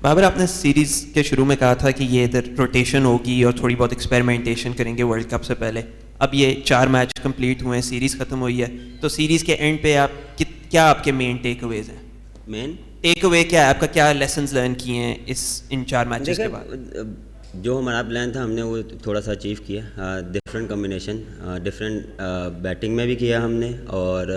बाबर, आपने सीरीज़ के शुरू में कहा था कि ये इधर रोटेशन होगी और थोड़ी बहुत एक्सपेरिमेंटेशन करेंगे वर्ल्ड कप से पहले। अब ये 4 मैच कंप्लीट हुए हैं, सीरीज़ ख़त्म हुई है, तो सीरीज़ के एंड पे आप क्या आपके मेन टेक अवेज हैं? मेन टेक अवे क्या है आपका? क्या लेसन्स लर्न किए हैं इन 4 मैचेस के बाद? देखिए, जो हमारा प्लान था हमने वो थोड़ा सा अचीव किया। डिफरेंट कॉम्बिनेशन, डिफरेंट बैटिंग में भी किया हमने, और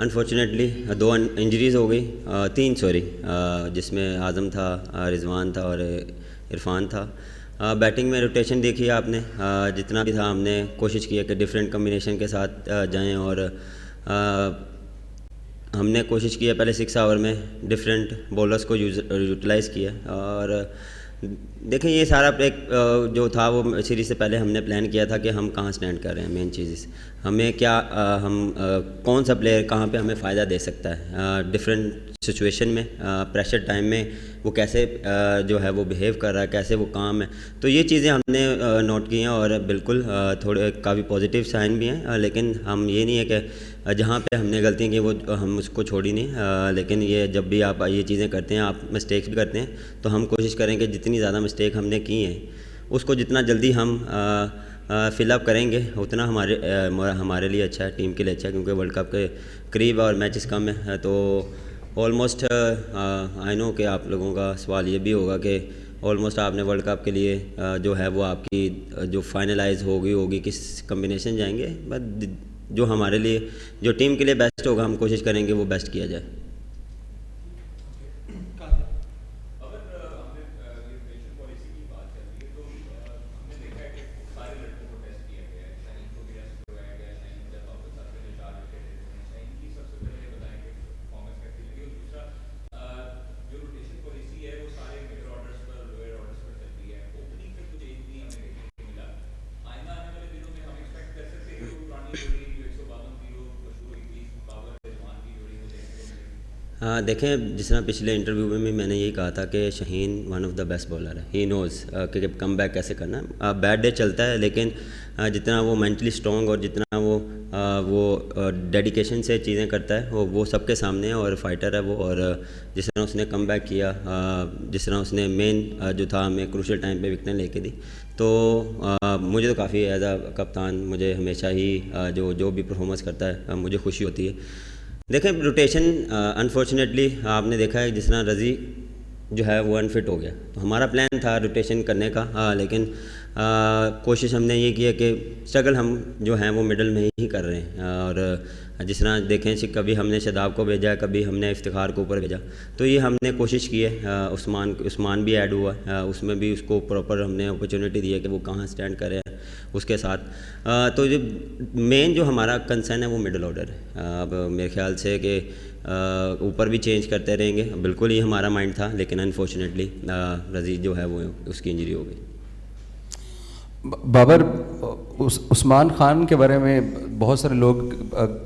अनफॉर्चुनेटली 2 इंजरीज़ हो गई, 3 सॉरी, जिसमें आज़म था, रिजवान था और इरफान था। बैटिंग में रोटेशन देखी आपने, जितना भी था हमने कोशिश किया कि डिफरेंट कॉम्बिनेशन के साथ जाएं, और हमने कोशिश किया पहले 6 आवर में डिफरेंट बॉलर्स को यूटिलाइज़ किया। और देखें, ये सारा एक जो था वो सीरीज़ से पहले हमने प्लान किया था कि हम कहाँ स्टैंड कर रहे हैं, मेन चीज़ हमें क्या कौन सा प्लेयर कहाँ पे हमें फ़ायदा दे सकता है डिफरेंट सिचुएशन में, प्रेशर टाइम में वो कैसे जो है वो बिहेव कर रहा है, कैसे वो काम है। तो ये चीज़ें हमने नोट की हैं, और बिल्कुल थोड़े काफ़ी पॉजिटिव साइन भी हैं, लेकिन हम ये नहीं है कि जहाँ पे हमने गलतियाँ की वो हम उसको छोड़ी नहीं। लेकिन ये जब भी आप ये चीज़ें करते हैं, आप मिस्टेक्स भी करते हैं, तो हम कोशिश करें कि जितनी ज़्यादा मिस्टेक हमने की हैं उसको जितना जल्दी हम फिलअप करेंगे उतना हमारे लिए अच्छा है, टीम के लिए अच्छा है, क्योंकि वर्ल्ड कप के करीब और मैचेस कम है। तो ऑलमोस्ट आई नो कि आप लोगों का सवाल ये भी होगा कि ऑलमोस्ट आपने वर्ल्ड कप के लिए जो है वो आपकी जो फाइनलाइज होगी किस कम्बिनेशन जाएंगे, बट जो हमारे लिए जो टीम के लिए बेस्ट होगा हम कोशिश करेंगे वो बेस्ट किया जाए। हाँ, देखें, जिस तरह पिछले इंटरव्यू में भी मैंने यही कहा था कि Shaheen one of the best bowler है। ही नोज़ कि कम बैक कैसे करना है। बैड डे चलता है, लेकिन जितना वो मेंटली स्ट्रॉन्ग और जितना वो डेडिकेशन से चीज़ें करता है वो सबके सामने है, और फाइटर है वो। और जिस तरह उसने कम बैक किया, जिस तरह उसने मेन जो था हमें क्रूशियल टाइम पे विकेटें लेके दी, तो मुझे तो काफ़ी एज अ कप्तान मुझे हमेशा ही जो भी परफॉर्मेंस करता है मुझे खुशी होती है। देखें, रोटेशन अनफॉर्चुनेटली आपने देखा है, जिस तरह रज़ी जो है वो अनफिट हो गया, तो हमारा प्लान था रोटेशन करने का, लेकिन कोशिश हमने ये की है कि स्ट्रगल हम जो हैं वो मिडल में ही कर रहे हैं। और जिस तरह देखें कि कभी हमने शदाब को भेजा, कभी हमने इफ्तिखार को ऊपर भेजा, तो ये हमने कोशिश की है। उस्मान भी ऐड हुआ, उसमें भी उसको प्रॉपर हमने अपॉर्चुनिटी दी है कि वो कहाँ स्टैंड करे उसके साथ। तो जो मेन जो हमारा कंसर्न है वो मिडल ऑर्डर है। अब मेरे ख्याल से कि ऊपर भी चेंज करते रहेंगे, बिल्कुल ये हमारा माइंड था, लेकिन अनफॉर्चुनेटली रज़ी जो है वो उसकी इंजरी हो गई। बाबर, उस्मान खान के बारे में बहुत सारे लोग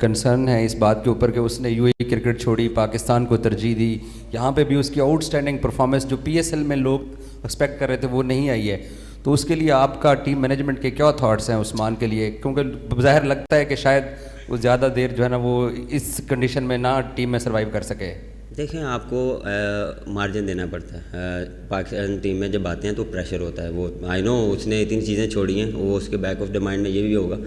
कंसर्न हैं इस बात के ऊपर कि उसने यूएई क्रिकेट छोड़ी, पाकिस्तान को तरजीह दी। यहाँ पे भी उसकी आउटस्टैंडिंग परफॉर्मेंस जो पीएसएल में लोग एक्सपेक्ट कर रहे थे वो नहीं आई है। तो उसके लिए आपका टीम मैनेजमेंट के क्या थॉट्स हैं उस्मान के लिए? क्योंकि ज़ाहिर लगता है कि शायद वो ज़्यादा देर जो है ना वो इस कंडीशन में ना टीम में सर्वाइव कर सके। देखें, आपको मार्जिन देना पड़ता है। पाकिस्तान टीम में जब आते हैं तो प्रेशर होता है। वो आई नो उसने इतनी चीज़ें छोड़ी हैं, वो उसके बैक ऑफ द माइंड में ये भी होगा,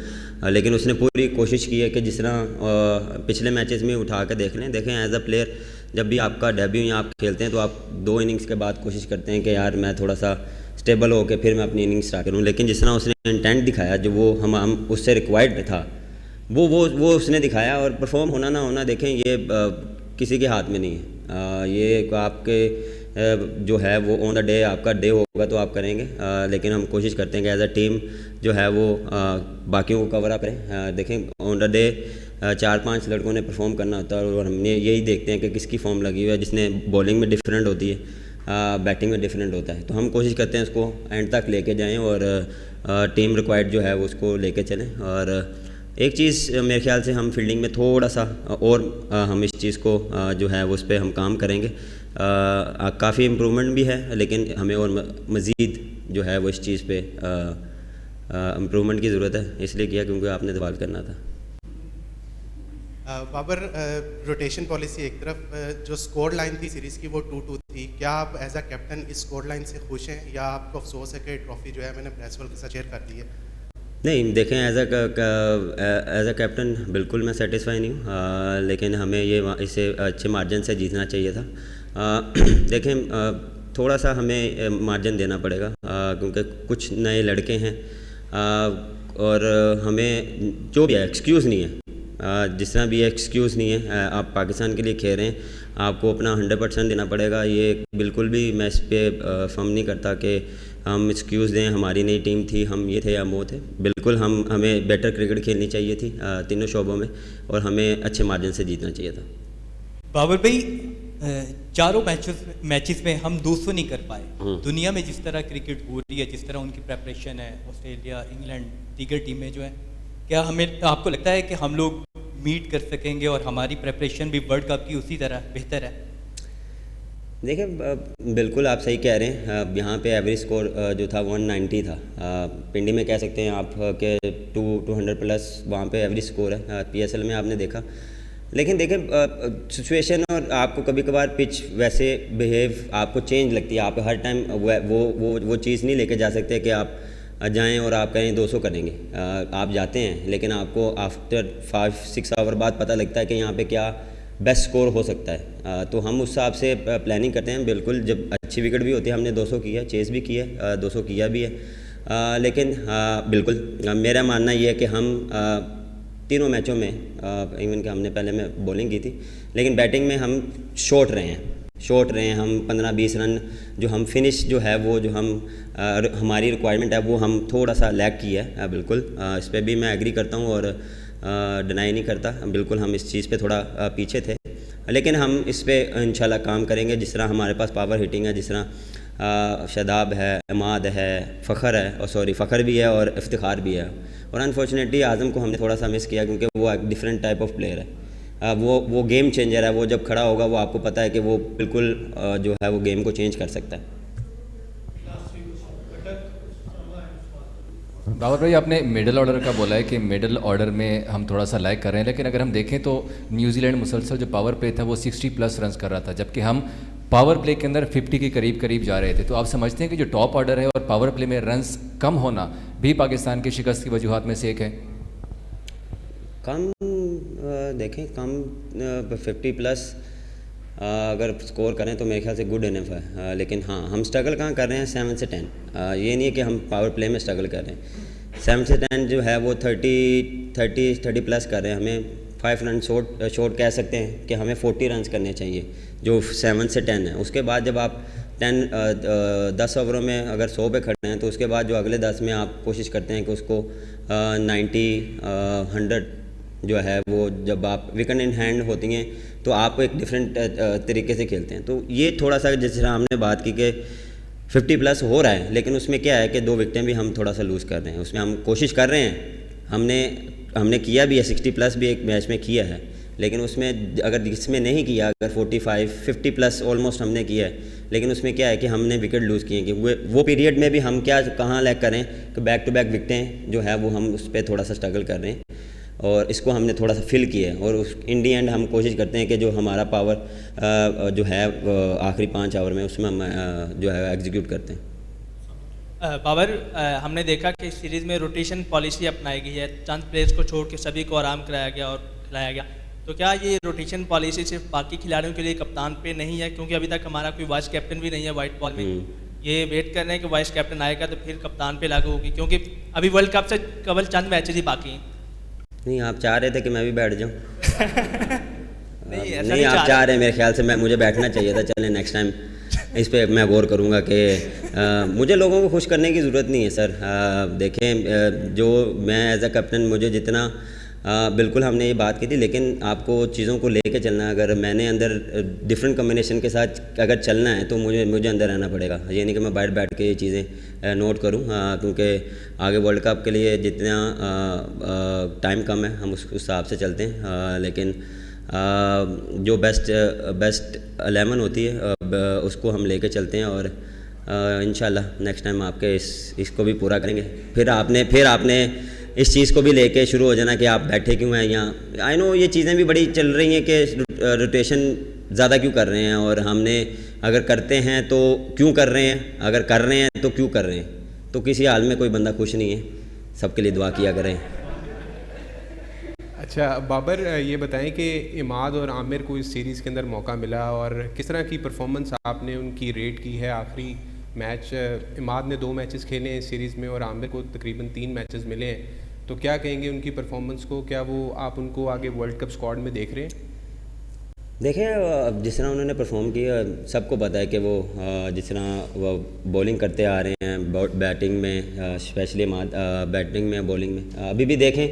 लेकिन उसने पूरी कोशिश की है कि जिस तरह पिछले मैचेस में उठा कर देख लें। देखें, एज अ प्लेयर जब भी आपका डेब्यू या आप खेलते हैं तो आप 2 इनिंग्स के बाद कोशिश करते हैं कि यार मैं थोड़ा सा स्टेबल हो के फिर मैं अपनी इनिंग स्टार्ट करूँ। लेकिन जिस तरह उसने इंटेंट दिखाया, जो वो हम उससे रिक्वायर्ड था, वो उसने दिखाया। और परफॉर्म होना ना होना, देखें, ये किसी के हाथ में नहीं है। ये आपके जो है वो ऑन द डे आपका डे होगा तो आप करेंगे, लेकिन हम कोशिश करते हैं कि एज अ टीम जो है वो बाकियों को कवर अप करें। देखें, ऑन द डे 4-5 लड़कों ने परफॉर्म करना होता है, और हमने यही देखते हैं कि किसकी फॉर्म लगी हुई है। जिसने बॉलिंग में डिफरेंट होती है, बैटिंग में डिफरेंट होता है, तो हम कोशिश करते हैं उसको एंड तक लेके जाएं, और टीम रिक्वायर्ड जो है वो उसको लेके चलें। और एक चीज़ मेरे ख्याल से हम फील्डिंग में थोड़ा सा और हम इस चीज़ को जो है वो उस पर हम काम करेंगे। काफ़ी इम्प्रूवमेंट भी है, लेकिन हमें और मज़ीद जो है वो इस चीज़ पे इम्प्रूवमेंट की ज़रूरत है। इसलिए किया क्योंकि आपने सवाल करना था। बाबर, रोटेशन पॉलिसी एक तरफ, जो स्कोर लाइन थी सीरीज़ की वो 2-2 थी। ट्रॉफ़ी, क्या आप एज अ कैप्टन इस स्कोर लाइन से खुश हैं या आपको अफसोस है कि ट्रॉफ़ी जो है मैंने ब्रेसवेल के साथ शेयर कर दी है? नहीं, देखें एज अ कैप्टन बिल्कुल मैं सेटिस्फाई नहीं हूँ, लेकिन हमें इसे अच्छे मार्जिन से जीतना चाहिए था। देखें थोड़ा सा हमें मार्जिन देना पड़ेगा, क्योंकि कुछ नए लड़के हैं, और हमें जो भी है एक्सक्यूज़ नहीं है, जिस तरह भी एक्सक्यूज़ नहीं है। आप पाकिस्तान के लिए खेल रहे हैं, आपको अपना 100% देना पड़ेगा। ये बिल्कुल भी मैं इस पर फर्म नहीं करता कि हम एक्सक्यूज़ दें, हमारी नई टीम थी, हम ये थे या वो थे। बिल्कुल हमें बेटर क्रिकेट खेलनी चाहिए थी तीनों शोबों में, और हमें अच्छे मार्जिन से जीतना चाहिए था। बाबर भाई, चारों मैचेस में हम 200 नहीं कर पाए। दुनिया में जिस तरह क्रिकेट हो रही है, जिस तरह उनकी प्रेपरेशन है, ऑस्ट्रेलिया, इंग्लैंड, दीगर टीमें जो हैं, क्या आपको लगता है कि हम लोग मीट कर सकेंगे और हमारी प्रेपरेशन भी वर्ल्ड कप की उसी तरह बेहतर है? देखिए बिल्कुल आप सही कह रहे हैं। यहाँ पे एवरेज स्कोर जो था 190 था। पिंडी में कह सकते हैं आप कि 200 प्लस वहाँ पे एवरेज स्कोर है। PSL में आपने देखा, लेकिन देखें सिचुएशन और आपको कभी कभार पिच वैसे बिहेव आपको चेंज लगती है। आप हर टाइम वो चीज़ नहीं लेके जा सकते कि आप जाएं और आप कहें 200 करेंगे। आप जाते हैं, लेकिन आपको आफ्टर 5-6 आवर बाद पता लगता है कि यहाँ पे क्या बेस्ट स्कोर हो सकता है। तो हम उस हिसाब से प्लानिंग करते हैं। बिल्कुल जब अच्छी विकेट भी होती है, हमने 200 किया, चेस भी किया, 200 किया भी है। लेकिन बिल्कुल मेरा मानना ये है कि हम तीनों मैचों में इवन कि हमने पहले में बॉलिंग की थी, लेकिन बैटिंग में हम शॉर्ट रहे हैं। हम 15-20 रन जो हम फिनिश जो है वो जो हमारी रिक्वायरमेंट है वो हम थोड़ा सा लैग किया है। बिल्कुल इस पर भी मैं एग्री करता हूँ और डिनाई नहीं करता। बिल्कुल हम इस चीज़ पे थोड़ा पीछे थे, लेकिन हम इस पर इंशाल्लाह काम करेंगे। जिस तरह हमारे पास पावर हिटिंग है, जिस तरह शादाब है, इमाद है, फ़खर भी है और इफ्तिखार भी है। और अनफॉर्चुनेटली आज़म को हमने थोड़ा सा मिस किया, क्योंकि वो एक डिफरेंट टाइप ऑफ प्लेयर है। वो गेम चेंजर है। वो जब खड़ा होगा वो आपको पता है कि वो बिल्कुल जो है वो गेम को चेंज कर सकता है। बाबर भाई, आपने मिडल ऑर्डर का बोला है कि मिडल ऑर्डर में हम थोड़ा सा लैग कर रहे हैं, लेकिन अगर हम देखें तो न्यूजीलैंड मुसलसल जो पावर प्ले था वो 60 प्लस रन्स कर रहा था, जबकि हम पावर प्ले के अंदर 50 के करीब जा रहे थे। तो आप समझते हैं कि जो टॉप ऑर्डर है और पावर प्ले में रन्स कम होना भी पाकिस्तान की शिकस्त की वजूहात में से एक है? देखें 50 प्लस अगर स्कोर करें तो मेरे ख्याल से गुड इनफ है। लेकिन हाँ, हम स्ट्रगल कहाँ कर रहे हैं 7 से 10। ये नहीं है कि हम पावर प्ले में स्ट्रगल कर रहे हैं। 7 से 10 जो है वो 30 प्लस कर रहे हैं। हमें 5 रन शॉर्ट कह सकते हैं कि हमें 40 रन करने चाहिए जो 7 से 10 है। उसके बाद जब आप 10 ओवरों में अगर 100 पे खड़े हैं, तो उसके बाद जो अगले 10 में आप कोशिश करते हैं कि उसको 90-100 जो है वो जब आप विकेट इन हैंड होती हैं तो आप एक डिफरेंट तरीके से खेलते हैं। तो ये थोड़ा सा जिस तरह हमने बात की कि 50 प्लस हो रहा है, लेकिन उसमें क्या है कि 2 विकेटें भी हम थोड़ा सा लूज़ कर रहे हैं। उसमें हम कोशिश कर रहे हैं, हमने किया भी है, 60 प्लस भी एक मैच में किया है, लेकिन उसमें अगर इसमें नहीं किया, अगर 45-50 प्लस ऑलमोस्ट हमने किया है, लेकिन उसमें क्या है कि हमने विकेट लूज़ किए कि वो पीरियड में भी हम कहाँ लैग करें कि बैक टू बैक विकेटें जो है वो हम उस पर थोड़ा सा स्ट्रगल कर रहे हैं, और इसको हमने थोड़ा सा फिल किया है। और इन दी एंड हम कोशिश करते हैं कि जो हमारा पावर जो है आखिरी 5 ओवर में उसमें हम जो है एग्जीक्यूट करते हैं। बाबर, हमने देखा कि इस सीरीज़ में रोटेशन पॉलिसी अपनाई गई है, चंद प्लेयर्स को छोड़ के सभी को आराम कराया गया और खिलाया गया। तो क्या ये रोटेशन पॉलिसी सिर्फ बाकी खिलाड़ियों के लिए कप्तान पे नहीं है, क्योंकि अभी तक हमारा कोई वाइस कैप्टन भी नहीं है वाइट बॉल में? ये वेट कर रहे हैं कि वाइस कैप्टन आएगा तो फिर कप्तान पे लागू होगी, क्योंकि अभी वर्ल्ड कप से केवल चंद मैचेज ही बाकी हैं। नहीं, आप चाह रहे थे कि मैं भी बैठ जाऊं? नहीं, आप चाह रहे हैं, मेरे ख्याल से मुझे बैठना चाहिए था। चलें नेक्स्ट टाइम इस पे मैं गौर करूँगा कि मुझे लोगों को खुश करने की ज़रूरत नहीं है सर। देखें जो मैं एज अ कैप्टन मुझे जितना बिल्कुल हमने ये बात की थी, लेकिन आपको चीज़ों को लेके चलना है। अगर मैंने अंदर डिफरेंट कम्बिनेशन के साथ अगर चलना है तो मुझे अंदर रहना पड़ेगा। ये नहीं कि मैं बाहर बैठ के ये चीज़ें नोट करूँ, क्योंकि आगे वर्ल्ड कप के लिए जितना टाइम कम है हम उस हिसाब से चलते हैं। लेकिन जो बेस्ट 11 होती है उसको हम लेके चलते हैं, और इंशाल्लाह नेक्स्ट टाइम आपके इसको भी पूरा करेंगे। फिर आपने इस चीज़ को भी लेके शुरू हो जाना कि आप बैठे क्यों हैं यहाँ। आई नो ये चीज़ें भी बड़ी चल रही हैं कि रोटेशन ज़्यादा क्यों कर रहे हैं, और हमने अगर करते हैं तो क्यों कर रहे हैं, अगर कर रहे हैं तो क्यों कर रहे हैं। तो किसी हाल में कोई बंदा खुश नहीं है, सबके लिए दुआ किया करें। अच्छा बाबर, ये बताएं कि इमाद और आमिर को इस सीरीज़ के अंदर मौका मिला और किस तरह की परफॉर्मेंस आपने उनकी रेट की है। आखिरी मैच इमाद ने 2 मैचेस खेले हैं इस सीरीज़ में और आमिर को तकरीबन 3 मैचेस मिले हैं, तो क्या कहेंगे उनकी परफॉर्मेंस को? क्या वो आप उनको आगे वर्ल्ड कप स्क्वाड में देख रहे हैं? देखें, अब जिस तरह उन्होंने परफॉर्म किया सबको पता है कि वो जिस तरह वो बॉलिंग करते आ रहे हैं, बैटिंग में स्पेशली बैटिंग में, बॉलिंग में अभी भी देखें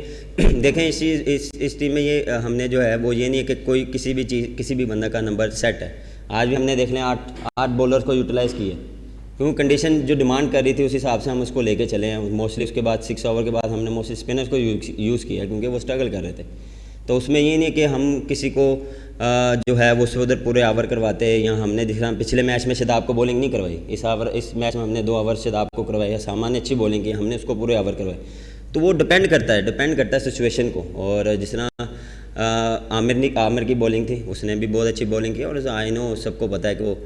इस टीम में ये हमने जो है वो ये नहीं है कि कोई किसी भी बंदा का नंबर सेट है। आज भी हमने देख लें 8 बॉलर्स को यूटिलाइज़ किए, क्योंकि कंडीशन जो डिमांड कर रही थी उस हिसाब से हम उसको लेके चले हैं। मोस्टली उसके बाद 6 ओवर के बाद हमने मोस्टली स्पिनर्स को यूज़ किया क्योंकि वो स्ट्रगल कर रहे थे। तो उसमें ये नहीं कि हम किसी को जो है वो उधर पूरे ओवर करवाते हैं, या हमने जिस पिछले मैच में शादाब को बॉलिंग नहीं करवाई, इस मैच में हमने 2 ओवर शादाब को करवाई, या सामान्य अच्छी बॉलिंग की, हमने उसको पूरे ओवर करवाए। तो वो डिपेंड करता है सिचुएशन को। और जिस तरह आमिर की बॉलिंग थी, उसने भी बहुत अच्छी बॉलिंग की, और आई नो सबको पता है कि वो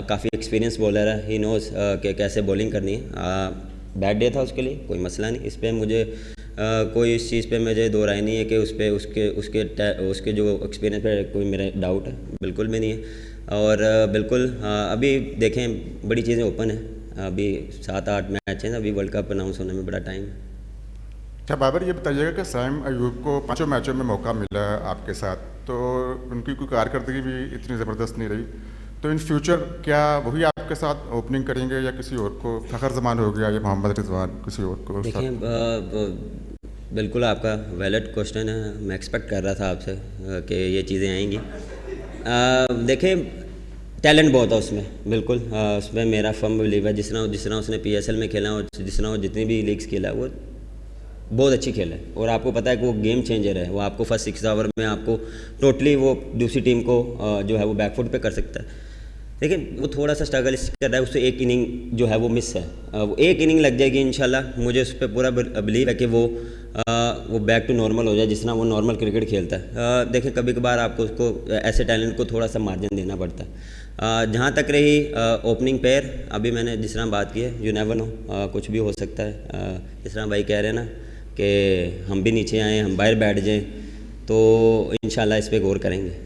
काफ़ी एक्सपीरियंस बॉलर है, ही नोज़ कि कैसे बॉलिंग करनी है। बैड डे था उसके लिए, कोई मसला नहीं। इस पर मुझे कोई इस चीज़ पे मुझे दो राय नहीं है कि उस पर उसके जो एक्सपीरियंस पे कोई मेरा डाउट है, बिल्कुल भी नहीं है। और बिल्कुल अभी देखें बड़ी चीज़ें ओपन है, अभी 7-8 मैच हैं, अभी वर्ल्ड कप अनाउंस होने में बड़ा टाइम है। अच्छा बाबर, ये बताइएगा कि साइम अयूब को 5 मैचों में मौका मिला आपके साथ, तो उनकी कोई कारकर्दगी भी इतनी ज़बरदस्त नहीं रही, तो इन फ्यूचर क्या वही आपके साथ ओपनिंग करेंगे या किसी और को? फ़खर जमान हो गया या मोहम्मद रिजवान, किसी और को? देखिए बिल्कुल आपका वैलिड क्वेश्चन है, मैं एक्सपेक्ट कर रहा था आपसे कि ये चीज़ें आएंगी। देखें टैलेंट बहुत है उसमें, बिल्कुल उसमें मेरा फर्म बिलीव है। जिस तरह उसने PSL में खेला और जिस तरह जितनी भी लीग्स खेला वो बहुत अच्छी खेल है, और आपको पता है कि वो गेम चेंजर है। वो आपको फर्स्ट 6 ओवर में आपको टोटली वो दूसरी टीम को जो है वो बैकफुट पे कर सकता है। लेकिन वो थोड़ा सा स्ट्रगल कर रहा है, उससे एक इनिंग जो है वो मिस है। वो एक इनिंग लग जाएगी इंशाल्लाह, मुझे उस पर पूरा बिलीव है कि वो बैक टू नॉर्मल हो जाए, जिस तरह वो नॉर्मल क्रिकेट खेलता है। देखें कभी कभार आपको उसको ऐसे टैलेंट को थोड़ा सा मार्जिन देना पड़ता है। जहाँ तक रही ओपनिंग पेयर, अभी मैंने जिस तरह बात की है, यू नेवर नो, कुछ भी हो सकता है। जिस तरह भाई कह रहे हैं ना कि हम भी नीचे आएँ, हम बाहर बैठ जाएँ, तो इंशाल्लाह इस पर गौर करेंगे।